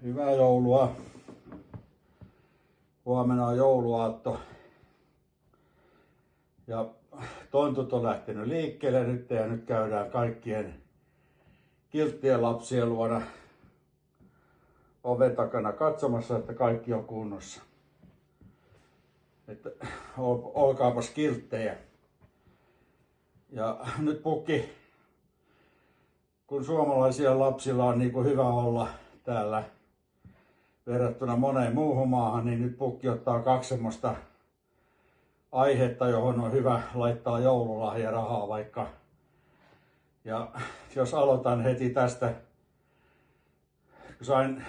Hyvää joulua. Huomenna on jouluaatto. Ja tontut on lähtenyt liikkeelle nyt ja nyt käydään kaikkien kilttien lapsien luona oven takana katsomassa, että kaikki on kunnossa. Että olkaapas kilttejä. Ja nyt pukki, kun suomalaisilla lapsilla on niin kuin hyvä olla täällä verrattuna moneen muuhun maahan, niin nyt pukki ottaa kaksi semmoista aihetta, johon on hyvä laittaa joululahjarahaa vaikka. Ja jos aloitan heti tästä, kun sain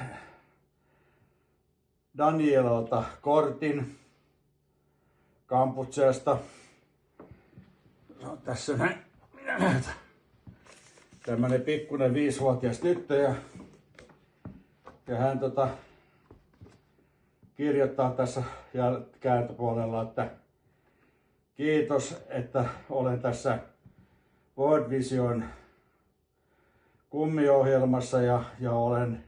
Danielalta kortin Kampucheasta. Se on tässä näin. Minä näytän. Tämmönen pikkunen 5-vuotias tyttö ja hän kirjoittaa tässä kääntöpuolella, että kiitos, että olen tässä World Vision kummiohjelmassa ja olen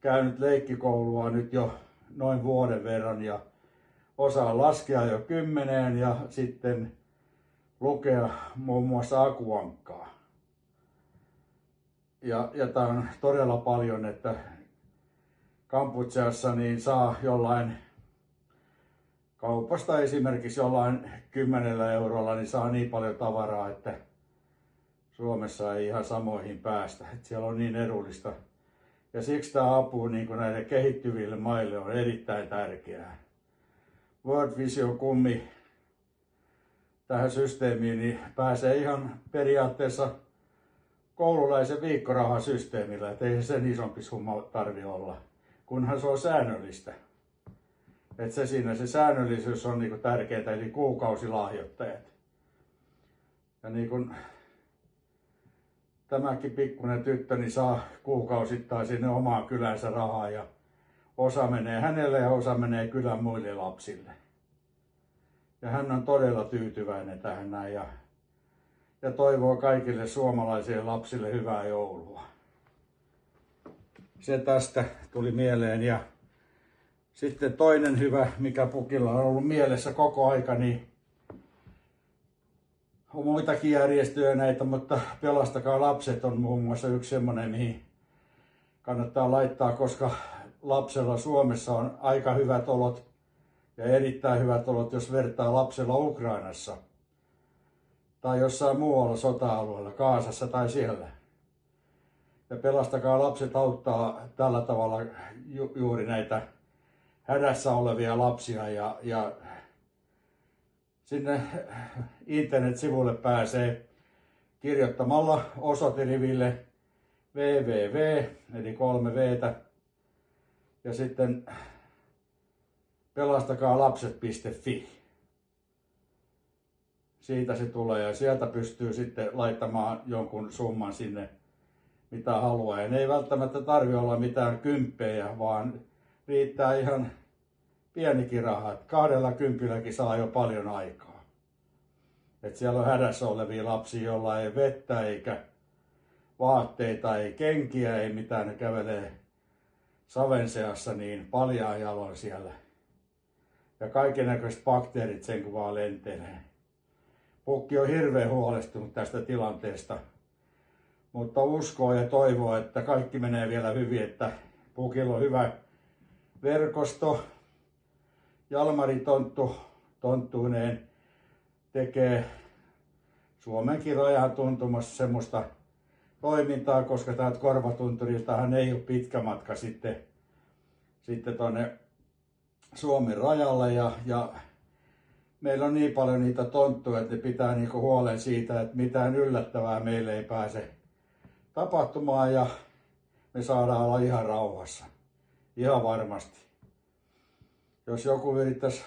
käynyt leikkikoulua nyt jo noin vuoden verran ja osaan laskea jo 10 ja sitten lukea muun muassa akuankkaa. Ja tää on todella paljon, että Kampucheassa niin saa jollain kaupasta esimerkiksi jollain 10 eurolla niin saa niin paljon tavaraa, että Suomessa ei ihan samoihin päästä. Että siellä on niin edullista. Ja siksi tämä apu niin kuin näille kehittyville maille on erittäin tärkeää. World Vision kummi tähän systeemiin niin pääsee ihan periaatteessa koululaisen viikkorahasysteemillä, että ei sen isompi summa tarvitse olla, kunhan se on säännöllistä. Että se säännöllisyys on niinku tärkeää, eli kuukausilahjoittajat. Ja niin kun tämäkin pikkuinen tyttö niin saa kuukausittain sinne omaan kylänsä rahaa ja osa menee hänelle ja osa menee kylän muille lapsille. Ja hän on todella tyytyväinen tähän näin ja toivoo kaikille suomalaisille lapsille hyvää joulua. Se tästä tuli mieleen. Ja sitten toinen hyvä, mikä pukilla on ollut mielessä koko aika, niin on muitakin järjestöjä näitä, mutta Pelastakaa lapset on muun muassa yksi semmoinen, mihin kannattaa laittaa, koska lapsella Suomessa on aika hyvät olot ja erittäin hyvät olot, jos vertaa lapsella Ukrainassa tai jossain muualla sota-alueella, Gazassa tai siellä. Ja Pelastakaa lapset auttaa tällä tavalla juuri näitä hädässä olevia lapsia ja sinne internetsivuille pääsee kirjoittamalla osoiteriville www eli 3 v:tä ja sitten pelastakaalapset.fi. Siitä se tulee ja sieltä pystyy sitten laittamaan jonkun summan sinne mitä haluaa. Ja ne ei välttämättä tarvitse olla mitään kymppejä, vaan riittää ihan pienikin raha. 20 saa jo paljon aikaa. Et siellä on hädässä olevia lapsia, joilla ei vettä eikä vaatteita, ei kenkiä, ei mitään. Ne kävelee saven seassa niin paljaan jaloin siellä. Ja kaikennäköiset bakteerit sen kun vaan lentelee. Pukki on hirveän huolestunut tästä tilanteesta. Mutta uskoo ja toivoo, että kaikki menee vielä hyvin, että pukilla on hyvä verkosto. Jalmari tonttuineen tekee Suomenkin rajan tuntumassa semmoista toimintaa, koska täältä Korvatunturiltahan ei ole pitkä matka sitten tuonne Suomen rajalle ja meillä on niin paljon niitä tonttuja, että ne pitää niinku huolen siitä, että mitään yllättävää meille ei pääse tapahtumaan ja me saadaan olla ihan rauhassa. Ihan varmasti. Jos joku yrittäisi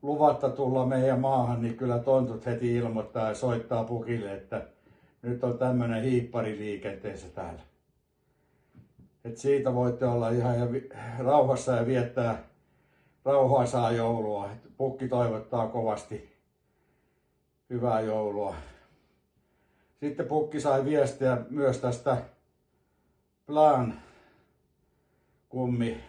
luvatta tulla meidän maahan, niin kyllä tontut heti ilmoittaa ja soittaa pukille, että nyt on tämmöinen hiippari liikenteessä täällä. Et siitä voitte olla ihan rauhassa ja viettää rauhaisaa joulua. Pukki toivottaa kovasti hyvää joulua. Sitten pukki sai viestiä myös tästä Plan kummi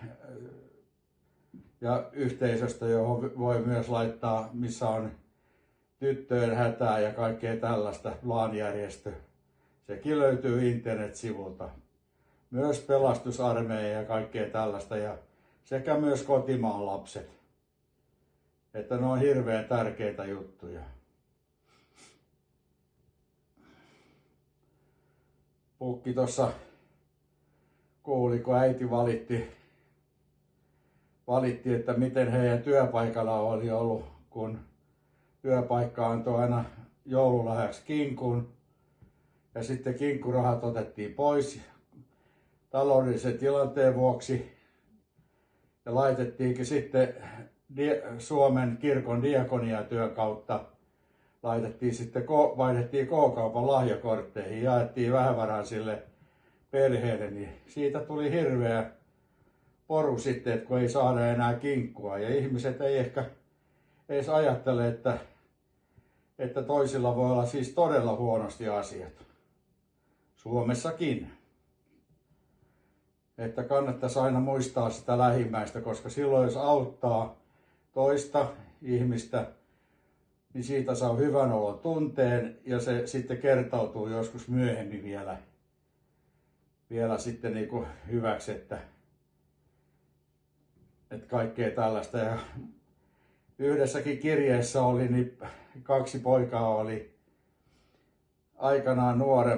ja yhteisöstä, johon voi myös laittaa, missä on tyttöjen hätää ja kaikkea tällaista, LAN-järjestö. Sekin löytyy internet-sivulta. Myös pelastusarmeija ja kaikkea tällaista ja sekä myös kotimaan lapset. Että ne on hirveän tärkeitä juttuja. Pukki tuossa kuuli, kun äiti valitti, että miten heidän työpaikalla oli ollut, kun työpaikka antoi aina joululahjaksi kinkun. Ja sitten kinkkurahat otettiin pois taloudellisen tilanteen vuoksi. Ja laitettiinkin sitten Suomen kirkon diakoniatyön kautta, vaihdettiin K-kaupan lahjakortteihin, jaettiin vähävaraisille perheille, niin siitä tuli hirveä poru sitten, että kun ei saada enää kinkkua. Ja ihmiset ei ehkä edes ajattele, että toisilla voi olla siis todella huonosti asiat. Suomessakin. Että kannattaisi aina muistaa sitä lähimmäistä, koska silloin jos auttaa toista ihmistä, niin siitä saa hyvän olon tunteen ja se sitten kertautuu joskus myöhemmin vielä sitten niin kuin hyväksi, että kaikkea tällaista. Ja yhdessäkin kirjeessä oli, niin 2 poikaa oli aikanaan nuorempi